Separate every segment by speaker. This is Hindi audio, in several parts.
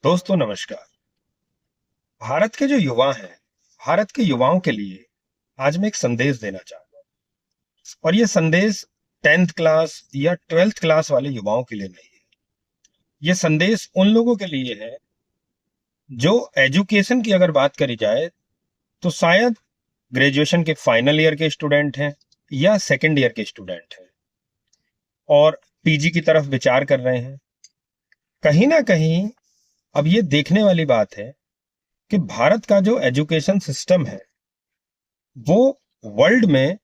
Speaker 1: दोस्तों नमस्कार। भारत के जो युवा हैं, भारत के युवाओं के लिए आज मैं एक संदेश देना चाहता हूँ और ये संदेश 10th क्लास या 12th क्लास वाले युवाओं के लिए नहीं है। ये संदेश उन लोगों के लिए है जो एजुकेशन की अगर बात करी जाए तो शायद ग्रेजुएशन के फाइनल ईयर के स्टूडेंट हैं या सेकेंड ईयर के स्टूडेंट हैं और पीजी की तरफ विचार कर रहे हैं। कहीं ना कहीं अब ये देखने वाली बात है कि भारत का जो एजुकेशन सिस्टम है वो वर्ल्ड में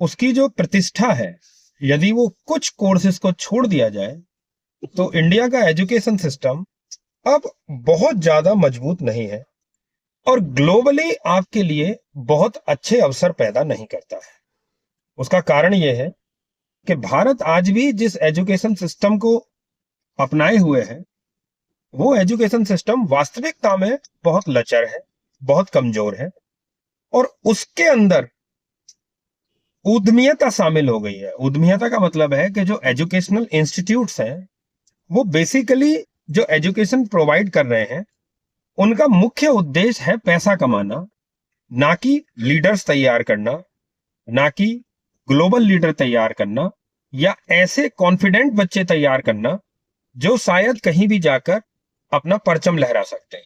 Speaker 1: उसकी जो प्रतिष्ठा है, यदि वो कुछ कोर्सेज को छोड़ दिया जाए तो इंडिया का एजुकेशन सिस्टम अब बहुत ज्यादा मजबूत नहीं है और ग्लोबली आपके लिए बहुत अच्छे अवसर पैदा नहीं करता है। उसका कारण यह है कि भारत आज भी जिस एजुकेशन सिस्टम को अपनाए हुए है वो एजुकेशन सिस्टम वास्तविकता में बहुत लचर है, बहुत कमजोर है और उसके अंदर उद्यमियता शामिल हो गई है। उद्यमियता का मतलब है कि जो एजुकेशनल इंस्टीट्यूट्स हैं वो बेसिकली जो एजुकेशन प्रोवाइड कर रहे हैं उनका मुख्य उद्देश्य है पैसा कमाना, ना कि लीडर्स तैयार करना, ना कि ग्लोबल लीडर तैयार करना या ऐसे कॉन्फिडेंट बच्चे तैयार करना जो शायद कहीं भी जाकर अपना परचम लहरा सकते हैं।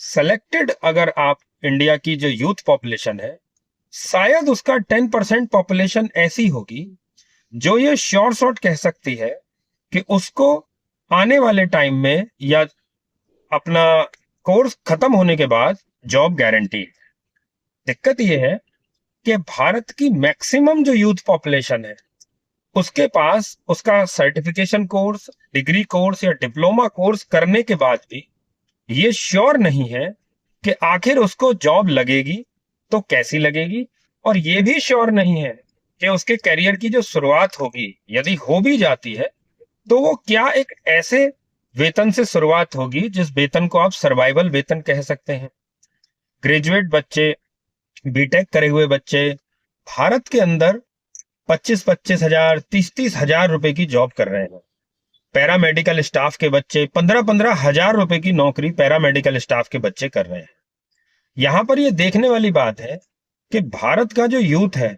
Speaker 1: सेलेक्टेड अगर आप इंडिया की जो यूथ पॉपुलेशन है शायद उसका 10% पॉपुलेशन ऐसी होगी जो ये श्योर शॉट कह सकती है कि उसको आने वाले टाइम में या अपना कोर्स खत्म होने के बाद जॉब गारंटी है। दिक्कत यह है कि भारत की मैक्सिमम जो यूथ पॉपुलेशन है उसके पास उसका सर्टिफिकेशन कोर्स, डिग्री कोर्स या डिप्लोमा कोर्स करने के बाद भी ये श्योर नहीं है कि आखिर उसको जॉब लगेगी तो कैसी लगेगी, और ये भी श्योर नहीं है कि उसके करियर की जो शुरुआत होगी, यदि हो भी जाती है तो वो क्या एक ऐसे वेतन से शुरुआत होगी जिस वेतन को आप सर्वाइवल वेतन कह सकते हैं। ग्रेजुएट बच्चे, बीटेक करे हुए बच्चे भारत के अंदर 25-25 हजार, 30-30 हजार रुपए की जॉब कर रहे हैं। पैरामेडिकल स्टाफ के बच्चे 15-15 हजार रुपए की नौकरी पैरामेडिकल स्टाफ के बच्चे कर रहे हैं। यहां पर यह देखने वाली बात है कि भारत का जो यूथ है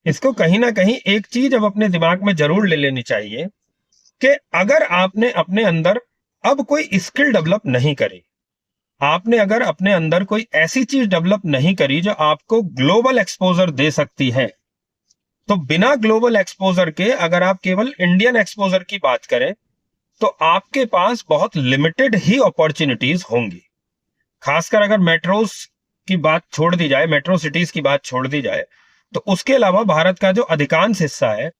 Speaker 1: इसको कहीं ना कहीं एक चीज अब अपने दिमाग में जरूर ले लेनी चाहिए कि अगर आपने अपने अंदर अब कोई स्किल डेवलप नहीं करी, आपने अगर अपने अंदर कोई ऐसी चीज डेवलप नहीं करी जो आपको ग्लोबल एक्सपोजर दे सकती है, तो बिना ग्लोबल एक्सपोजर के अगर आप केवल इंडियन एक्सपोजर की बात करें तो आपके पास बहुत लिमिटेड ही अपॉर्चुनिटीज होंगी। खासकर अगर मेट्रोस की बात छोड़ दी जाए, मेट्रो सिटीज की बात छोड़ दी जाए, तो उसके अलावा भारत का जो अधिकांश हिस्सा है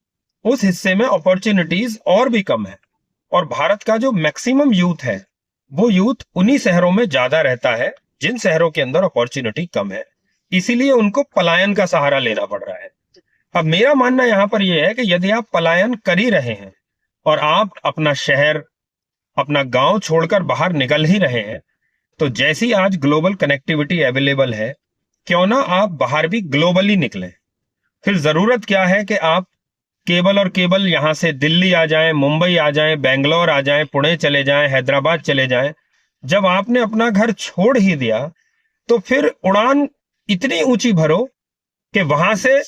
Speaker 1: उस हिस्से में अपॉर्चुनिटीज और भी कम है और भारत का जो मैक्सिमम यूथ है वो यूथ उन्हीं शहरों में ज्यादा रहता है जिन शहरों के अंदर अपॉर्चुनिटी कम है, इसीलिए उनको पलायन का सहारा लेना पड़ रहा है। अब मेरा मानना यहां पर यह है कि यदि आप पलायन कर ही रहे हैं और आप अपना शहर, अपना गांव छोड़कर बाहर निकल ही रहे हैं, तो जैसी आज ग्लोबल कनेक्टिविटी अवेलेबल है, क्यों ना आप बाहर भी ग्लोबली निकलें। फिर जरूरत क्या है कि आप केवल और केवल यहां से दिल्ली आ जाएं, मुंबई आ जाएं, बेंगलोर आ जाएं, पुणे चले जाएं, हैदराबाद चले जाएं। जब आपने अपना घर छोड़ ही दिया तो फिर उड़ान इतनी ऊंची भरो कि वहां से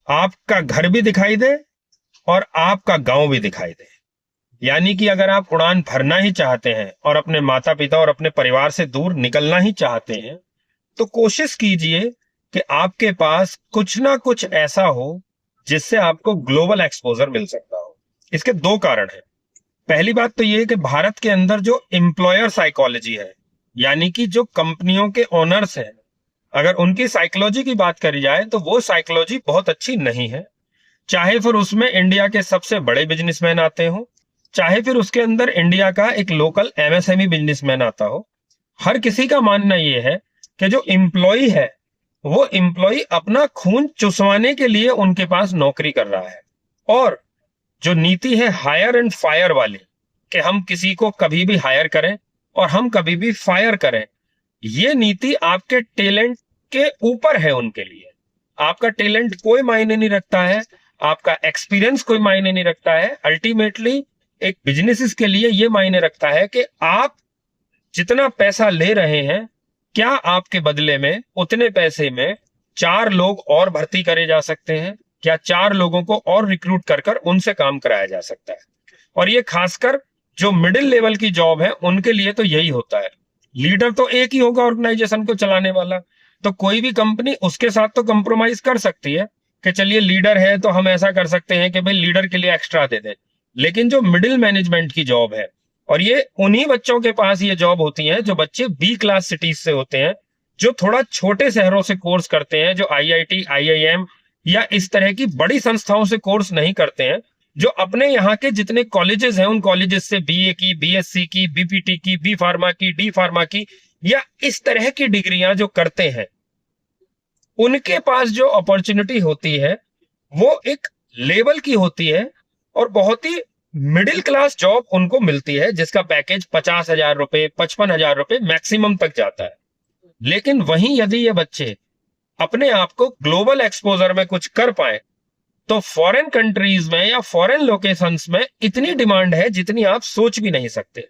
Speaker 1: आपका घर भी दिखाई दे और आपका गांव भी दिखाई दे। यानी कि अगर आप उड़ान भरना ही चाहते हैं और अपने माता पिता और अपने परिवार से दूर निकलना ही चाहते हैं तो कोशिश कीजिए कि आपके पास कुछ ना कुछ ऐसा हो जिससे आपको ग्लोबल एक्सपोजर मिल सकता हो। इसके दो कारण हैं। पहली बात तो ये कि भारत के अंदर जो एम्प्लॉयर साइकोलॉजी है, यानी कि जो कंपनियों के ओनर्स हैं, अगर उनकी साइकोलॉजी की बात करी जाए तो वो साइकोलॉजी बहुत अच्छी नहीं है। चाहे फिर उसमें इंडिया के सबसे बड़े बिजनेसमैन आते हो, चाहे फिर उसके अंदर इंडिया का एक लोकल एमएसएमई बिजनेसमैन आता हो, हर किसी का मानना यह है कि जो एम्प्लॉय है वो एम्प्लॉय अपना खून चुसवाने के लिए उनके पास नौकरी कर रहा है। और जो नीति है हायर एंड फायर वाली, कि हम किसी को कभी भी हायर करें और हम कभी भी फायर करें, ये नीति आपके टैलेंट के ऊपर है उनके लिए। आपका टैलेंट कोई मायने नहीं रखता है, आपका एक्सपीरियंस कोई मायने नहीं रखता है। अल्टीमेटली एक बिजनेसेस के लिए ये मायने रखता है कि आप जितना पैसा ले रहे हैं, क्या आपके बदले में उतने पैसे में 4 लोग और भर्ती करे जा सकते हैं? क्या 4 लोगों को और रिक्रूट कर कर उनसे काम कराया जा सकता है? और ये खासकर जो मिडिल लेवल की जॉब है उनके लिए तो यही होता है। लीडर तो एक ही होगा ऑर्गेनाइजेशन को चलाने वाला, तो कोई भी कंपनी उसके साथ तो कंप्रोमाइज कर सकती है कि चलिए लीडर है तो हम ऐसा कर सकते हैं कि भाई लीडर के लिए एक्स्ट्रा दे दें। लेकिन जो मिडिल मैनेजमेंट की जॉब है, और ये उन्हीं बच्चों के पास ये जॉब होती है जो बच्चे बी क्लास सिटीज से होते हैं, जो थोड़ा छोटे शहरों से कोर्स करते हैं, जो आईआईटी, आईआईएम या इस तरह की बड़ी संस्थाओं से कोर्स नहीं करते हैं, जो अपने यहाँ के जितने कॉलेजेस हैं उन कॉलेजेस से बीए की, बीएससी की, बीपीटी की, बी फार्मा की, डी फार्मा की या इस तरह की डिग्रियां जो करते हैं, उनके पास जो अपॉर्चुनिटी होती है वो एक लेवल की होती है और बहुत ही मिडिल क्लास जॉब उनको मिलती है, जिसका पैकेज 50,000 रुपए, 55,000 रुपए मैक्सिमम तक जाता है। लेकिन वहीं यदि ये बच्चे अपने आप को ग्लोबल एक्सपोजर में कुछ कर पाए, तो फॉरेन कंट्रीज में या फॉरेन लोकेशंस में इतनी डिमांड है जितनी आप सोच भी नहीं सकते।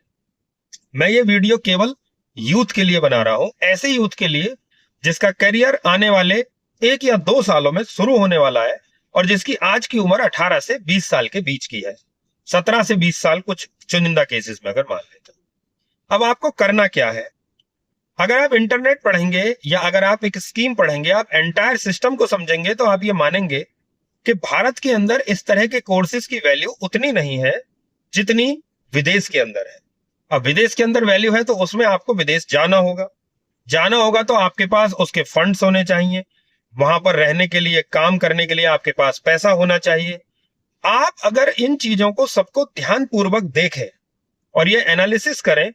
Speaker 1: मैं ये वीडियो केवल यूथ के लिए बना रहा हूं, ऐसे यूथ के लिए जिसका करियर आने वाले 1 या 2 सालों में शुरू होने वाला है और जिसकी आज की उम्र 18 से 20 साल के बीच की है, 17 से 20 साल कुछ चुनिंदा केसेस में अगर मान लेते। अब आपको करना क्या है? अगर आप इंटरनेट पढ़ेंगे या अगर आप एक स्कीम पढ़ेंगे, आप एंटायर सिस्टम को समझेंगे, तो आप ये मानेंगे कि भारत के अंदर इस तरह के कोर्सेज की वैल्यू उतनी नहीं है जितनी विदेश के अंदर है। अब विदेश के अंदर वैल्यू है तो उसमें आपको विदेश जाना होगा तो आपके पास उसके फंड्स होने चाहिए, वहां पर रहने के लिए, काम करने के लिए आपके पास पैसा होना चाहिए। आप अगर इन चीजों को सबको ध्यानपूर्वक देखें और ये एनालिसिस करें,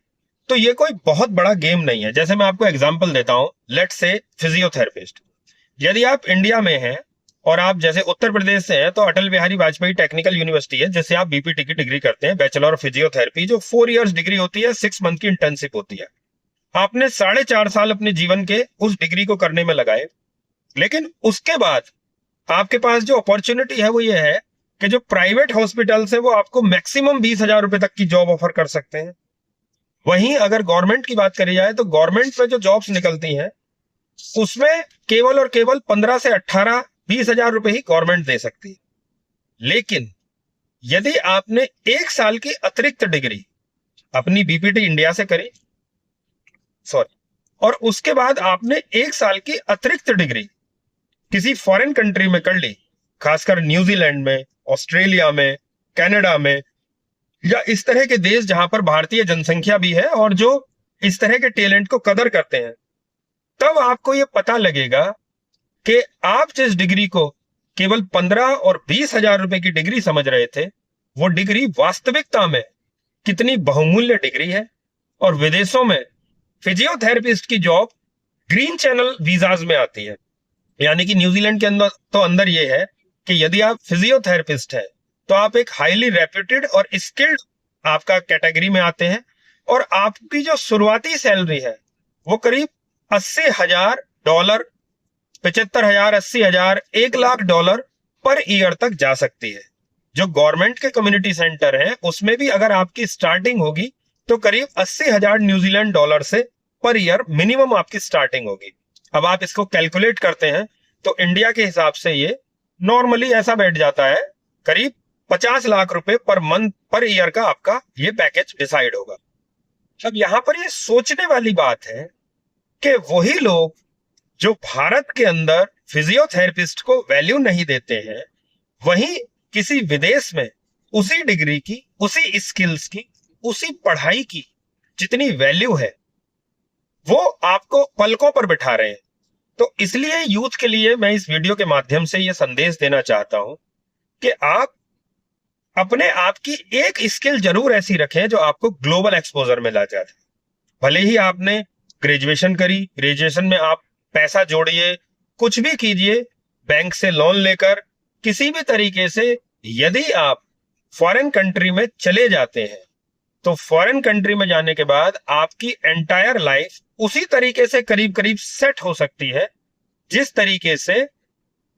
Speaker 1: तो ये कोई बहुत बड़ा गेम नहीं है। जैसे मैं आपको एग्जांपल देता हूं, लेट्स से फिजियोथेरेपिस्ट। यदि आप इंडिया में हैं और आप जैसे उत्तर प्रदेश से हैं, तो अटल बिहारी वाजपेयी टेक्निकल यूनिवर्सिटी है जिससे आप बीपीटी की डिग्री करते हैं, बैचलर ऑफ फिजियोथेरेपी, जो 4 इयर्स डिग्री होती है, 6 मंथ की इंटर्नशिप होती है। आपने 4.5 साल अपने जीवन के उस डिग्री को करने में लगाए, लेकिन उसके बाद आपके पास जो अपॉर्चुनिटी है वो ये है कि जो प्राइवेट हॉस्पिटल है वो आपको मैक्सिमम 20,000 रुपए तक की जॉब ऑफर कर सकते हैं। वहीं अगर गवर्नमेंट की बात करी जाए तो गवर्नमेंट में जो जॉब्स निकलती हैं उसमें केवल और केवल 15 से 18, 20,000 रुपए ही गवर्नमेंट दे सकती है। लेकिन यदि आपने 1 साल की अतिरिक्त डिग्री अपनी बीपीटी इंडिया से करी, सॉरी, और उसके बाद आपने 1 साल की अतिरिक्त डिग्री किसी फॉरेन कंट्री में कर ली, खासकर न्यूजीलैंड में, ऑस्ट्रेलिया में, कनाडा में या इस तरह के देश जहां पर भारतीय जनसंख्या भी है और जो इस तरह के टैलेंट को कदर करते हैं, तब आपको यह पता लगेगा कि आप जिस डिग्री को केवल 15 और 20,000 रुपए की डिग्री समझ रहे थे, वो डिग्री वास्तविकता में कितनी बहुमूल्य डिग्री है। और विदेशों में फिजियोथेरेपिस्ट की जॉब ग्रीन चैनल वीजाज में आती है, यानी कि न्यूजीलैंड के अंदर तो अंदर यह है कि यदि आप फिजियोथेरेपिस्ट है तो आप एक हाईली रेप्यूटेड और स्किल्ड आपका कैटेगरी में आते हैं और आपकी जो शुरुआती सैलरी है वो करीब $80,000, 75,000, 80,000, $1,00,000 पर ईयर तक जा सकती है। जो गवर्नमेंट के कम्युनिटी सेंटर हैं उसमें भी अगर आपकी स्टार्टिंग होगी तो करीब 80,000 न्यूजीलैंड डॉलर से पर ईयर मिनिमम आपकी स्टार्टिंग होगी। अब आप इसको कैलकुलेट करते हैं तो इंडिया के हिसाब से ये नॉर्मली ऐसा बैठ जाता है, करीब 50 लाख रुपए पर मंथ, पर ईयर का आपका ये पैकेज डिसाइड होगा। अब यहां पर ये सोचने वाली बात है कि वही लोग जो भारत के अंदर फिजियोथेरेपिस्ट को वैल्यू नहीं देते हैं, वहीं किसी विदेश में उसी डिग्री की, उसी स्किल्स की, उसी पढ़ाई की जितनी वैल्यू है वो आपको पलकों पर बिठा रहे हैं। तो इसलिए यूथ के लिए मैं इस वीडियो के माध्यम से यह संदेश देना चाहता हूं कि आप अपने आप की एक स्किल जरूर ऐसी रखें जो आपको ग्लोबल एक्सपोजर में ला जाए। भले ही आपने ग्रेजुएशन करी, ग्रेजुएशन में आप पैसा जोड़िए, कुछ भी कीजिए, बैंक से लोन लेकर किसी भी तरीके से यदि आप फॉरेन कंट्री में चले जाते हैं तो फॉरेन कंट्री में जाने के बाद आपकी एंटायर लाइफ उसी तरीके से करीब करीब सेट हो सकती है जिस तरीके से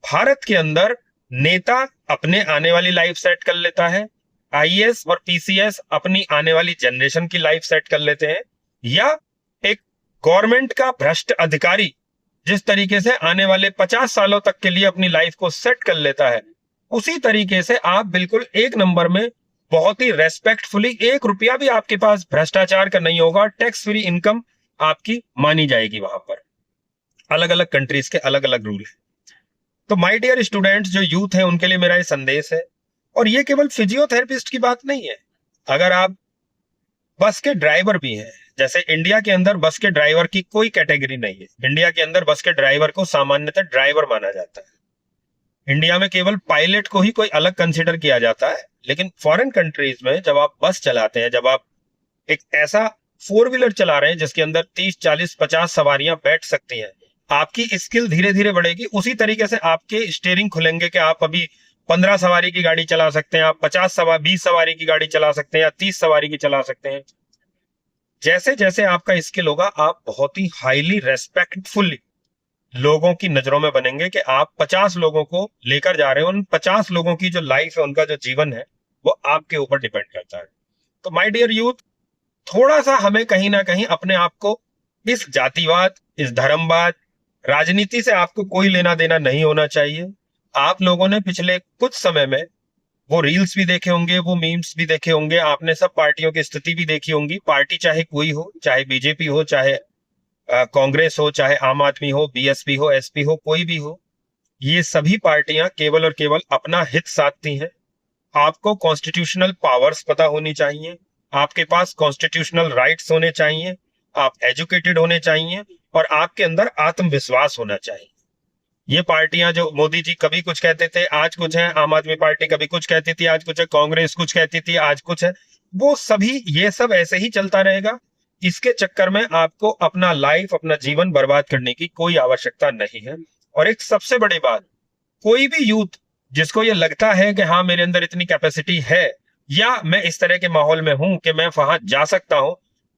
Speaker 1: भारत के अंदर नेता अपने आने वाली लाइफ सेट कर लेता है, आईएएस और पीसीएस अपनी आने वाली जनरेशन की लाइफ सेट कर लेते हैं, या एक गवर्नमेंट का भ्रष्ट अधिकारी जिस तरीके से आने वाले 50 सालों तक के लिए अपनी लाइफ को सेट कर लेता है, उसी तरीके से आप बिल्कुल एक नंबर में बहुत ही रेस्पेक्टफुली, 1 रुपया भी आपके पास भ्रष्टाचार का नहीं होगा, टैक्स फ्री इनकम आपकी मानी जाएगी वहां पर। अलग अलग कंट्रीज के अलग अलग रूल है। तो माय डियर स्टूडेंट्स, जो यूथ है उनके लिए मेरा ये संदेश है, और ये केवल फिजियोथेरेपिस्ट की बात नहीं है। अगर आप बस के ड्राइवर भी हैं, जैसे इंडिया के अंदर बस के ड्राइवर की कोई कैटेगरी नहीं है। इंडिया के अंदर बस के ड्राइवर को सामान्यतः ड्राइवर माना जाता है। इंडिया में केवल पायलट को ही कोई अलग कंसिडर किया जाता है, लेकिन फॉरेन कंट्रीज में जब आप बस चलाते हैं, जब आप एक ऐसा 4 व्हीलर चला रहे हैं जिसके अंदर 30, 40, 50 सवारियां बैठ सकती हैं, आपकी स्किल धीरे धीरे बढ़ेगी। उसी तरीके से आपके स्टीयरिंग खुलेंगे कि आप अभी 15 सवारी की गाड़ी चला सकते हैं, आप 20 सवारी की गाड़ी चला सकते हैं, या 30 सवारी की चला सकते हैं। जैसे जैसे आपका स्किल होगा, आप बहुत ही हाईली रेस्पेक्टफुल लोगों की नजरों में बनेंगे कि आप 50 लोगों को लेकर जा रहे हो। उन 50 लोगों की जो लाइफ है, उनका जो जीवन है, वो आपके ऊपर डिपेंड करता है। तो माय डियर यूथ, थोड़ा सा हमें कहीं ना कहीं अपने आप को इस जातिवाद, इस धर्मवाद, राजनीति से आपको कोई लेना देना नहीं होना चाहिए। आप लोगों ने पिछले कुछ समय में वो रील्स भी देखे होंगे, वो मीम्स भी देखे होंगे, आपने सब पार्टियों की स्थिति भी देखी होंगी। पार्टी चाहे कोई हो, चाहे बीजेपी हो, चाहे कांग्रेस हो, चाहे आम आदमी हो, बीएसपी हो, एसपी हो, कोई भी हो, ये सभी पार्टियां केवल और केवल अपना हित साधती हैं। आपको कॉन्स्टिट्यूशनल पावर्स पता होनी चाहिए, आपके पास कॉन्स्टिट्यूशनल राइट्स होने चाहिए, आप एजुकेटेड होने चाहिए, और आपके अंदर आत्मविश्वास होना चाहिए। ये पार्टियां, जो मोदी जी कभी कुछ कहते थे आज कुछ है, आम आदमी पार्टी कभी कुछ कहती थी आज कुछ है, कांग्रेस कुछ कहती थी आज कुछ है, वो सभी, ये सब ऐसे ही चलता रहेगा। इसके चक्कर में आपको अपना लाइफ, अपना जीवन बर्बाद करने की कोई आवश्यकता नहीं है। और एक सबसे बड़ी बात, कोई भी यूथ जिसको ये लगता है कि हाँ मेरे अंदर इतनी कैपेसिटी है, या मैं इस तरह के माहौल में हूं कि मैं वहां जा सकता हूं,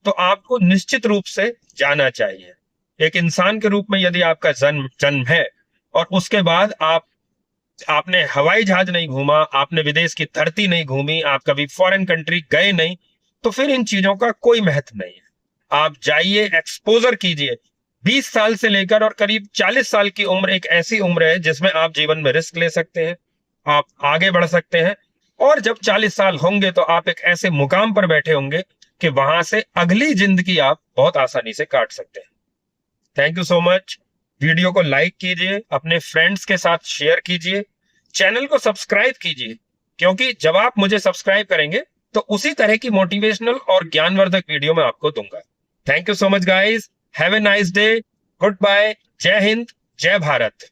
Speaker 1: तो आपको निश्चित रूप से जाना चाहिए। एक इंसान के रूप में यदि आपका जन्म है, और उसके बाद आपने हवाई जहाज नहीं घूमा, आपने विदेश की धरती नहीं घूमी, आप कभी फॉरेन कंट्री गए नहीं, तो फिर इन चीजों का कोई महत्व नहीं है। आप जाइए, एक्सपोजर कीजिए। 20 साल से लेकर और करीब 40 साल की उम्र एक ऐसी उम्र है जिसमें आप जीवन में रिस्क ले सकते हैं, आप आगे बढ़ सकते हैं, और जब 40 साल होंगे तो आप एक ऐसे मुकाम पर बैठे होंगे कि वहां से अगली जिंदगी आप बहुत आसानी से काट सकते हैं। Thank you so much. Video को लाइक कीजिए, अपने फ्रेंड्स के साथ शेयर कीजिए, चैनल को सब्सक्राइब कीजिए, क्योंकि जब आप मुझे सब्सक्राइब करेंगे तो उसी तरह की मोटिवेशनल और ज्ञानवर्धक वीडियो मैं आपको दूंगा। Thank you so much guys, have a nice day, good bye, जय हिंद, जय भारत।